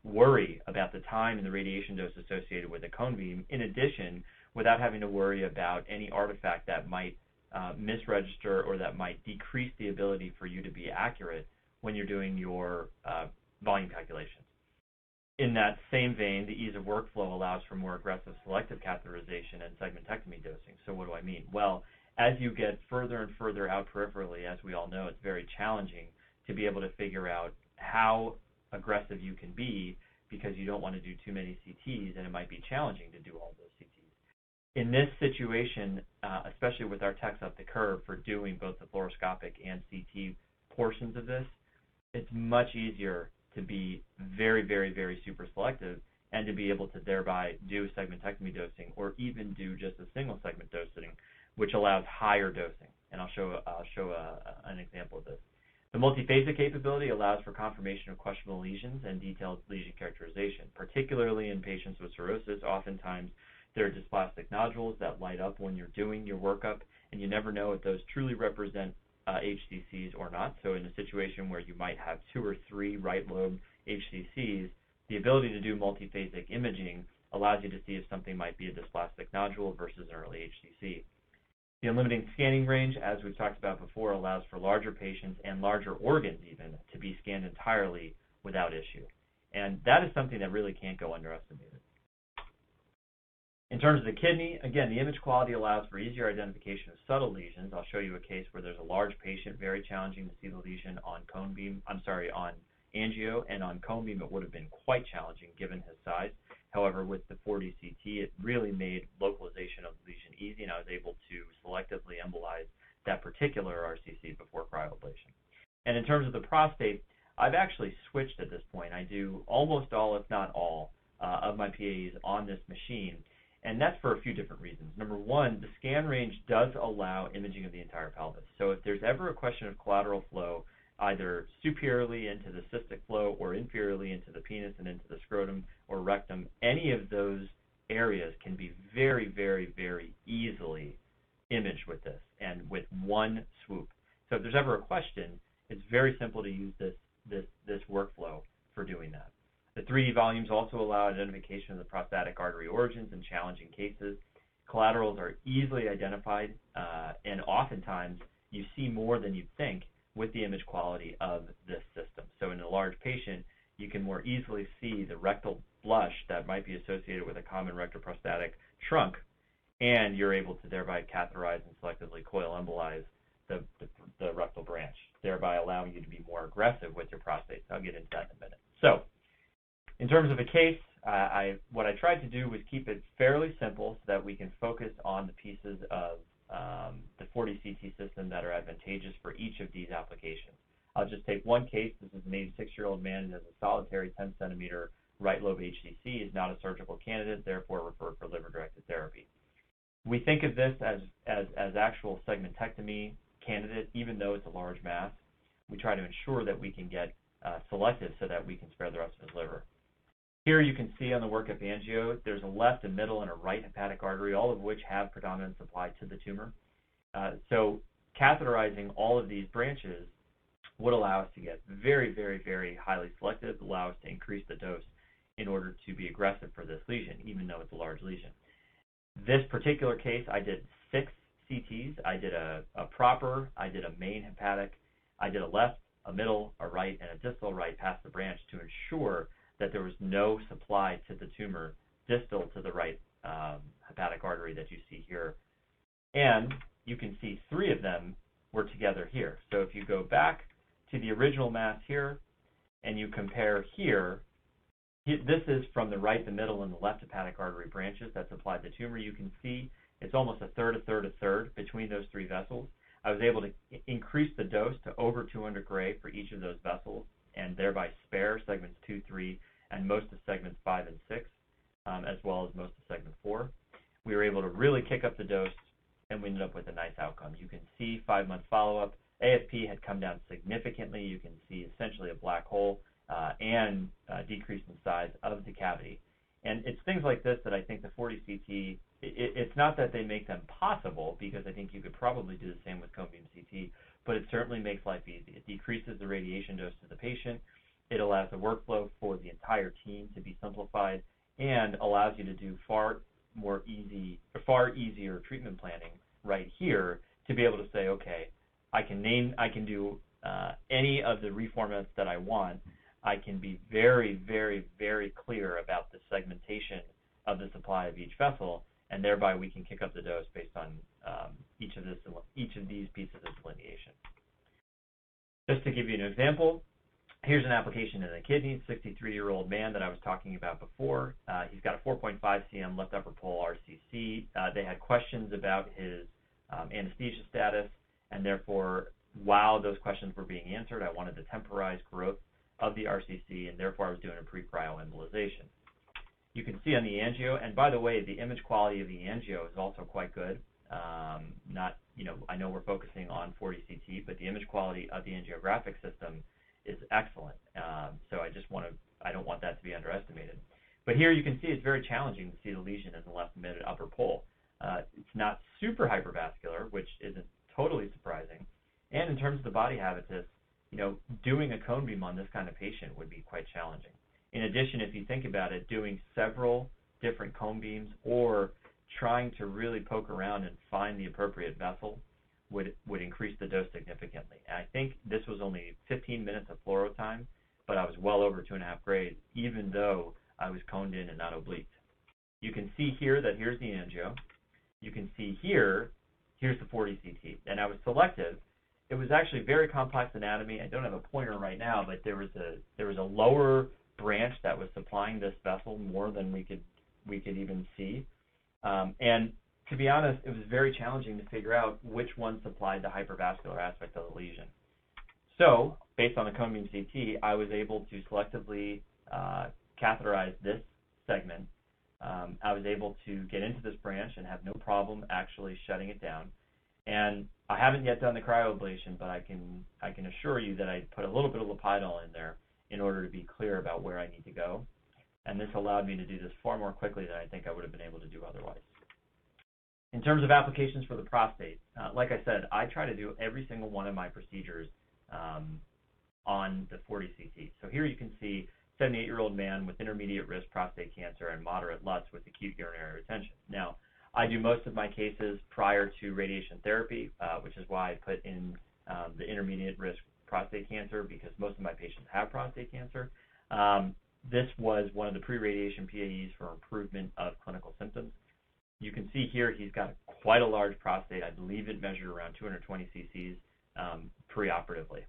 worry about the time and the radiation dose associated with a cone beam, in addition, without having to worry about any artifact that might misregister or that might decrease the ability for you to be accurate when you're doing your volume calculations. In that same vein, the ease of workflow allows for more aggressive selective catheterization and segmentectomy dosing. So what do I mean? Well, as you get further and further out peripherally, as we all know, it's very challenging to be able to figure out how aggressive you can be because you don't want to do too many CTs, and it might be challenging to do all those CTs. In this situation, especially with our techs up the curve for doing both the fluoroscopic and CT portions of this, it's much easier to be very, very, very super selective and to be able to thereby do segmentectomy dosing or even do just a single segment dosing, which allows higher dosing. And I'll show an example of this. The multiphasic capability allows for confirmation of questionable lesions and detailed lesion characterization, particularly in patients with cirrhosis. Oftentimes, There are dysplastic nodules that light up when you're doing your workup, and you never know if those truly represent HCCs or not. So in a situation where you might have 2 or 3 right lobe HCCs, the ability to do multiphasic imaging allows you to see if something might be a dysplastic nodule versus an early HCC. The unlimited scanning range, as we've talked about before, allows for larger patients and larger organs even to be scanned entirely without issue. And that is something that really can't go underestimated. In terms of the kidney, again, the image quality allows for easier identification of subtle lesions. I'll show you a case where there's a large patient, very challenging to see the lesion on cone beam, on angio, and on cone beam it would have been quite challenging given his size. However, with the 4D CT, it really made localization of the lesion easy, and I was able to selectively embolize that particular RCC before cryoablation. And in terms of the prostate, I've actually switched at this point. I do almost all, if not all, of my PAEs on this machine, and that's for a few different reasons. Number one, the scan range does allow imaging of the entire pelvis. So if there's ever a question of collateral flow, either superiorly into the cystic flow or inferiorly into the penis and into the scrotum or rectum, any of those areas can be very, very, very easily imaged with this and with one swoop. So if there's ever a question, it's very simple to use this workflow for doing that. The 3D volumes also allow identification of the prostatic artery origins in challenging cases. Collaterals are easily identified, and oftentimes you see more than you'd think with the image quality of this system. So in a large patient, you can more easily see the rectal blush that might be associated with a common rectoprostatic trunk, and you're able to thereby catheterize and selectively coil embolize the rectal branch, thereby allowing you to be more aggressive with your prostate. I'll get into that in a minute. So in terms of a case, what I tried to do was keep it fairly simple so that we can focus on the pieces of the 4D CT system that are advantageous for each of these applications. I'll just take one case. This is an 86-year-old man who has a solitary 10-centimeter right lobe HCC, is not a surgical candidate, therefore referred for liver-directed therapy. We think of this as actual segmentectomy candidate, even though it's a large mass. We try to ensure that we can get selective so that we can spare the rest of his liver. Here you can see on the workup angio, there's a left, a middle, and a right hepatic artery, all of which have predominant supply to the tumor. So catheterizing all of these branches would allow us to get very, very, very highly selective, allow us to increase the dose in order to be aggressive for this lesion, even though it's a large lesion. This particular case, I did 6 CTs. I did a proper, I did a main hepatic, I did a left, a middle, a right, and a distal right past the branch to ensure that there was no supply to the tumor distal to the right hepatic artery that you see here. And you can see 3 of them were together here. So if you go back to the original mass here and you compare here, this is from the right, the middle, and the left hepatic artery branches that supply the tumor. You can see it's almost a third, a third, a third between those 3 vessels. I was able to increase the dose to over 200 gray for each of those vessels and thereby spare segments 2, 3, and most of segments 5 and 6, as well as most of segment 4. We were able to really kick up the dose, and we ended up with a nice outcome. You can see 5-month follow-up. AFP had come down significantly. You can see essentially a black hole and decrease in size of the cavity. And it's things like this that I think the 4D CT, it's not that they make them possible, because I think you could probably do the same with cone beam CT, but it certainly makes life easy. It decreases the radiation dose to the patient. It allows the workflow for the entire team to be simplified and allows you to do far easier treatment planning right here to be able to say, okay, I can do any of the reformats that I want. I can be very, very, very clear about the segmentation of the supply of each vessel, and thereby we can kick up the dose based on each of these pieces of delineation. Just to give you an example, here's an application in the kidney, 63-year-old man that I was talking about before. He's got a 4.5 cm left upper pole RCC. They had questions about his anesthesia status, and therefore, while those questions were being answered, I wanted to temporize growth of the RCC, and therefore I was doing a pre-cryo embolization. You can see on the angio, and by the way, the image quality of the angio is also quite good. I know we're focusing on 4D CT, but the image quality of the angiographic system is excellent. So I don't want that to be underestimated. But here you can see it's very challenging to see the lesion in the left mid upper pole. It's not super hypervascular, which isn't totally surprising. And in terms of the body habitus, doing a cone beam on this kind of patient would be quite challenging. In addition, if you think about it, doing several different cone beams or trying to really poke around and find the appropriate vessel would increase the dose significantly. And I think this was only 15 minutes of fluoro time, but I was well over 2.5 grays, even though I was coned in and not obliqued. You can see here that here's the angio. You can see here's the 40 CT. And I was selective. It was actually very complex anatomy. I don't have a pointer right now, but there was a lower branch that was supplying this vessel more than we could even see. And to be honest, it was very challenging to figure out which one supplied the hypervascular aspect of the lesion. So, based on the cone beam CT, I was able to selectively catheterize this segment. I was able to get into this branch and have no problem actually shutting it down. And I haven't yet done the cryoablation, but I can assure you that I put a little bit of Lepidol in there in order to be clear about where I need to go. And this allowed me to do this far more quickly than I think I would have been able to do otherwise. In terms of applications for the prostate, like I said, I try to do every single one of my procedures on the 40 CT. So here you can see 78-year-old man with intermediate risk prostate cancer and moderate LUTS with acute urinary retention. Now, I do most of my cases prior to radiation therapy, which is why I put in the intermediate risk prostate cancer, because most of my patients have prostate cancer. This was one of the pre-radiation PAEs for improvement of clinical symptoms. You can see here he's got quite a large prostate. I believe it measured around 220 cc's preoperatively.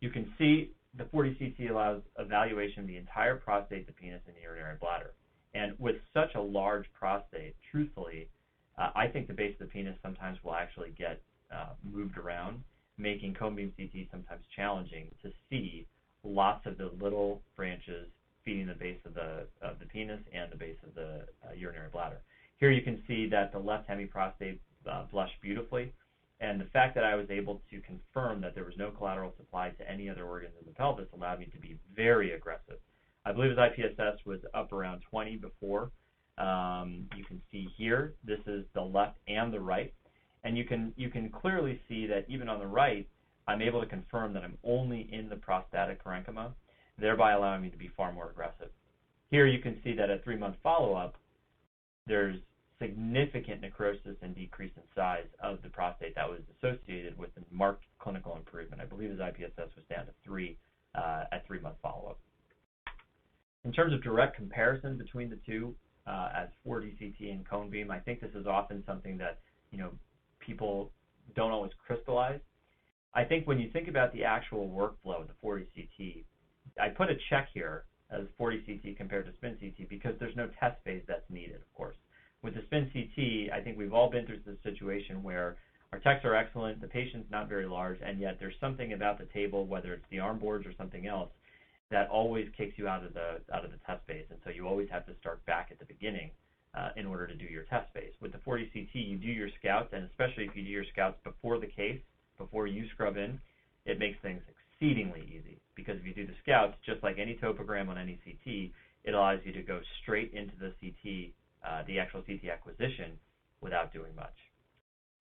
You can see the 40 CT allows evaluation of the entire prostate, the penis, and the urinary bladder. And with such a large prostate, truthfully, I think the base of the penis sometimes will actually get moved around, making cone beam CT sometimes challenging to see lots of the little branches feeding the base of the penis and the base of the urinary bladder. Here you can see that the left hemiprostate blushed beautifully, and the fact that I was able to confirm that there was no collateral supply to any other organs in the pelvis allowed me to be very aggressive. I believe his IPSS was up around 20 before. You can see here, this is the left and the right, and you can clearly see that even on the right, I'm able to confirm that I'm only in the prostatic parenchyma, thereby allowing me to be far more aggressive. Here you can see that at 3-month follow-up, there's significant necrosis and decrease in size of the prostate that was associated with a marked clinical improvement. I believe his IPSS was down to 3 at 3-month follow-up. In terms of direct comparison between the two, as 4D CT and cone beam, I think this is often something that people don't always crystallize. I think when you think about the actual workflow of the 4D CT, I put a check here as 4D CT compared to spin CT because there's no test phase that's needed, of course. With the spin CT, I think we've all been through this situation where our techs are excellent, the patient's not very large, and yet there's something about the table, whether it's the arm boards or something else, that always kicks you out of the test phase, and so you always have to start back at the beginning in order to do your test phase. With the 4D CT, you do your scouts, and especially if you do your scouts before the case, before you scrub in, it makes things exceedingly easy, because if you do the scouts, just like any topogram on any CT, it allows you to go straight into the CT, the actual CT acquisition, without doing much.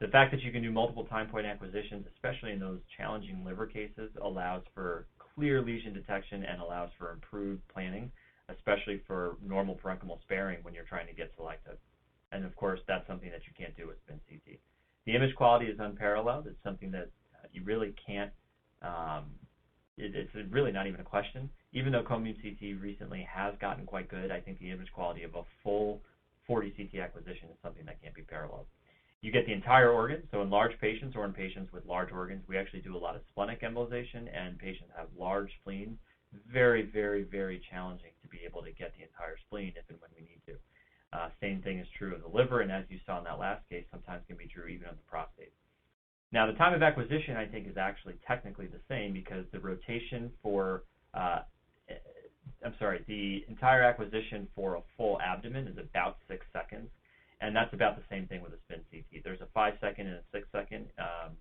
The fact that you can do multiple time point acquisitions, especially in those challenging liver cases, allows for clear lesion detection and allows for improved planning, especially for normal parenchymal sparing when you're trying to get selective. And of course, that's something that you can't do with spin CT. The image quality is unparalleled. It's something that you really can't, it's really not even a question. Even though cone beam CT recently has gotten quite good, I think the image quality of a full 4D CT acquisition is something that can't be paralleled. You get the entire organ, so in large patients or in patients with large organs, we actually do a lot of splenic embolization, and patients have large spleens. Very, very, very challenging to be able to get the entire spleen if and when we need to. Same thing is true of the liver, and as you saw in that last case, sometimes can be true even of the prostate. Now, the time of acquisition, I think, is actually technically the same because the rotation for, the entire acquisition for a full abdomen is about 6 seconds. And that's about the same thing with a spin CT. There's a 5-second and a 6-second.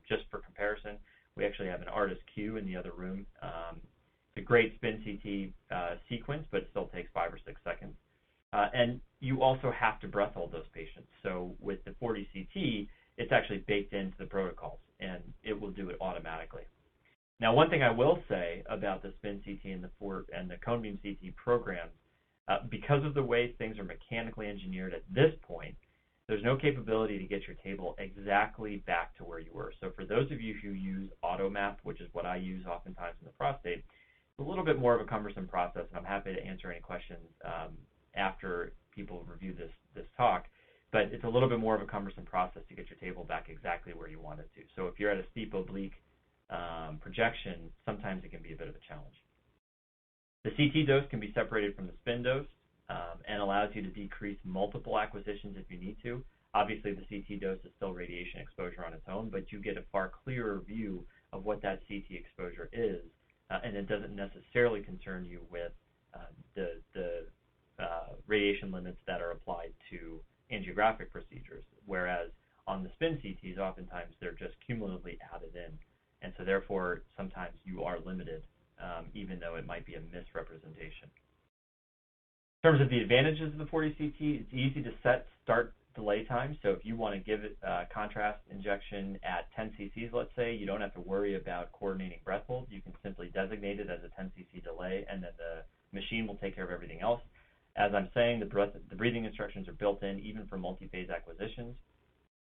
Just for comparison, we actually have an artist queue in the other room. It's a great spin CT sequence, but it still takes 5 or 6 seconds. And you also have to breath hold those patients. So with the 40CT, it's actually baked into the protocols, and it will do it automatically. Now, one thing I will say about the spin CT and the cone beam CT programs, because of the way things are mechanically engineered at this point, there's no capability to get your table exactly back to where you were. So for those of you who use AutoMap, which is what I use oftentimes in the prostate, it's a little bit more of a cumbersome process, and I'm happy to answer any questions after people review this talk. But it's a little bit more of a cumbersome process to get your table back exactly where you want it to. So if you're at a steep oblique projection, sometimes it can be a bit of a challenge. The CT dose can be separated from the spin dose and allows you to decrease multiple acquisitions if you need to. Obviously, the CT dose is still radiation exposure on its own, but you get a far clearer view of what that CT exposure is, and it doesn't necessarily concern you with the radiation limits that are applied to angiographic procedures, whereas on the spin CTs, oftentimes they're just cumulatively added in, and so therefore sometimes you are limited, even though it might be a misrepresentation. In terms of the advantages of the 40CT, it's easy to set start delay time. So if you want to give it contrast injection at 10 cc's, let's say, you don't have to worry about coordinating breath hold. You can simply designate it as a 10 cc delay, and then the machine will take care of everything else. As I'm saying, the breathing instructions are built in even for multi-phase acquisitions.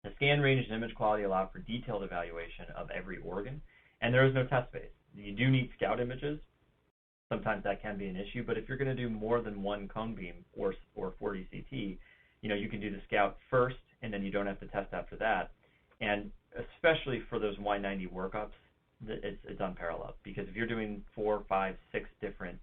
The scan range and image quality allow for detailed evaluation of every organ, and there is no test phase. You do need scout images. Sometimes that can be an issue, but if you're going to do more than one cone beam or 40CT, you can do the scout first, and then you don't have to test after that. And especially for those Y90 workups, it's unparalleled, because if you're doing 4, 5, 6 different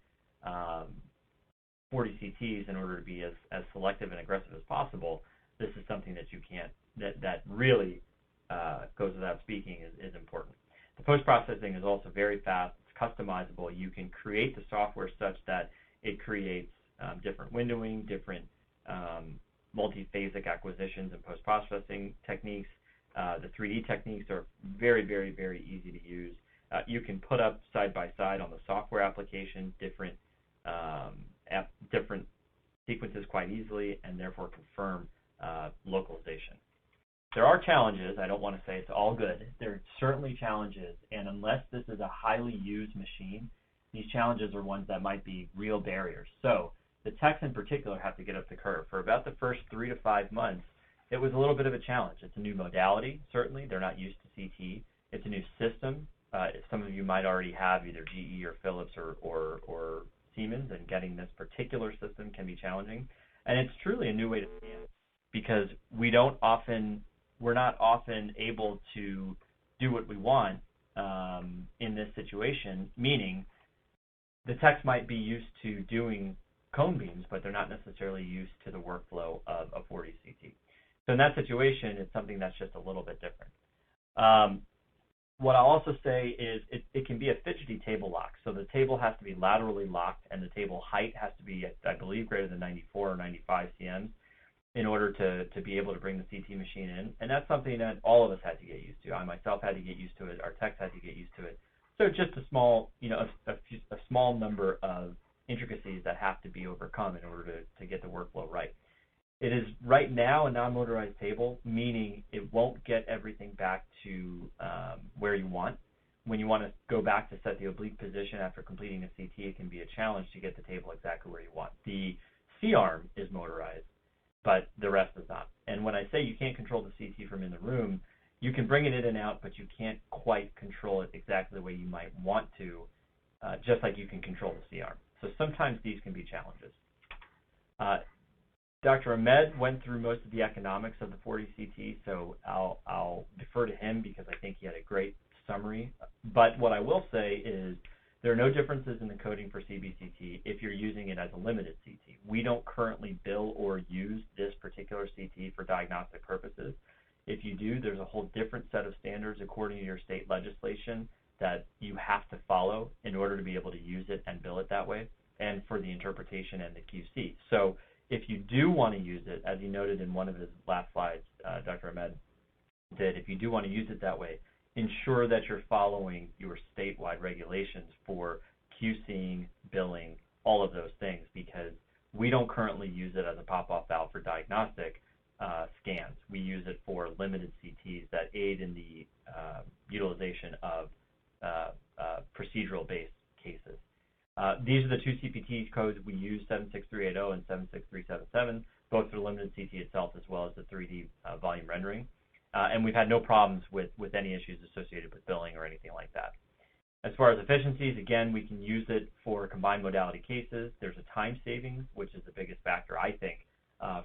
40CTs in order to be as selective and aggressive as possible, this is something that you can't, that really goes without speaking is important. The post-processing is also very fast. It's customizable. You can create the software such that it creates different windowing, different multi-phasic acquisitions and post-processing techniques. The 3D techniques are very, very, very easy to use. You can put up side by side on the software application different sequences quite easily, and therefore confirm localization. There are challenges. I don't want to say it's all good. There are certainly challenges, and unless this is a highly used machine, these challenges are ones that might be real barriers. So the techs in particular have to get up the curve. For about the first 3 to 5 months, it was a little bit of a challenge. It's a new modality, certainly. They're not used to CT. It's a new system. Some of you might already have either GE or Philips or Siemens, and getting this particular system can be challenging. And it's truly a new way to scan, because we're not often able to do what we want in this situation, meaning the techs might be used to doing cone beams, but they're not necessarily used to the workflow of a 40CT. So in that situation, it's something that's just a little bit different. What I'll also say is it can be a fidgety table lock. So the table has to be laterally locked, and the table height has to be, I believe, greater than 94 or 95 cms in order to be able to bring the CT machine in. And that's something that all of us had to get used to. I myself had to get used to it. Our techs had to get used to it. So just a small, a small number of intricacies that have to be overcome in order to get the workflow right. It is right now a non-motorized table, meaning it won't get everything back to where you want. When you want to go back to set the oblique position after completing a CT, it can be a challenge to get the table exactly where you want. The C-arm is motorized, but the rest is not. And when I say you can't control the CT from in the room, you can bring it in and out, but you can't quite control it exactly the way you might want to, just like you can control the C-arm. So sometimes these can be challenges. Dr. Ahmed went through most of the economics of the 40CT, so I'll defer to him because I think he had a great summary. But what I will say is there are no differences in the coding for CBCT if you're using it as a limited CT. We don't currently bill or use this particular CT for diagnostic purposes. If you do, there's a whole different set of standards according to your state legislation that you have to follow in order to be able to use it and bill it that way, and for the interpretation and the QC. So if you do want to use it, as he noted in one of his last slides, Dr. Ahmed did, if you do want to use it that way, ensure that you're following your statewide regulations for QCing, billing, all of those things, because We don't currently use it as a pop-off valve for diagnostic scans. We use it for limited CTs that aid in the utilization of procedural-based cases. These are the two CPT codes we use, 76380 and 76377, both for limited CT itself as well as the 3D volume rendering. And we've had no problems with any issues associated with billing or anything like that. As far as efficiencies, again, we can use it for combined modality cases. There's a time savings, which is the biggest factor, I think,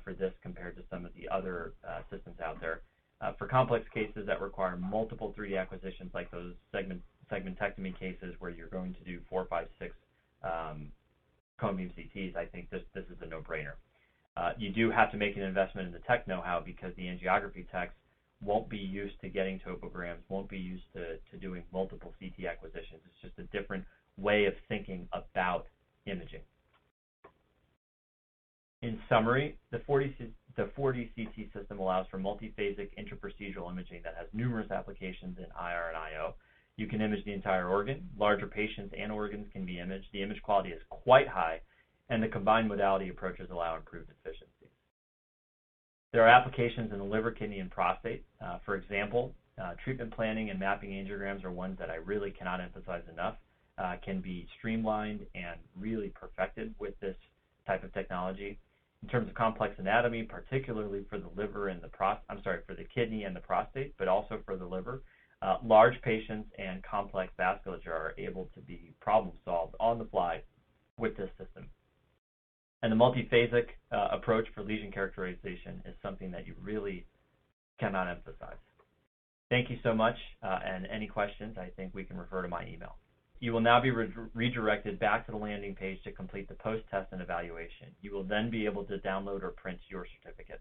for this compared to some of the other systems out there. For complex cases that require multiple 3D acquisitions, like those segmentectomy cases where you're going to do 4, 5, 6 cone beam CTs, I think this is a no-brainer. You do have to make an investment in the tech know-how because the angiography techs won't be used to getting topograms, won't be used to doing multiple CT acquisitions. It's just a different way of thinking about imaging. In summary, the 4D CT system allows for multiphasic intraprocedural imaging that has numerous applications in IR and IO. You can image the entire organ. Larger patients and organs can be imaged. The image quality is quite high, and the combined modality approaches allow improved efficiency. There are applications in the liver, kidney, and prostate. For example, treatment planning and mapping angiograms are ones that I really cannot emphasize enough, can be streamlined and really perfected with this type of technology. In terms of complex anatomy, particularly for the liver and for the kidney and the prostate, but also for the liver, large patients and complex vasculature are able to be problem solved on the fly with this system. And the multiphasic approach for lesion characterization is something that you really cannot emphasize. Thank you so much, and any questions, I think we can refer to my email. You will now be redirected back to the landing page to complete the post-test and evaluation. You will then be able to download or print your certificate.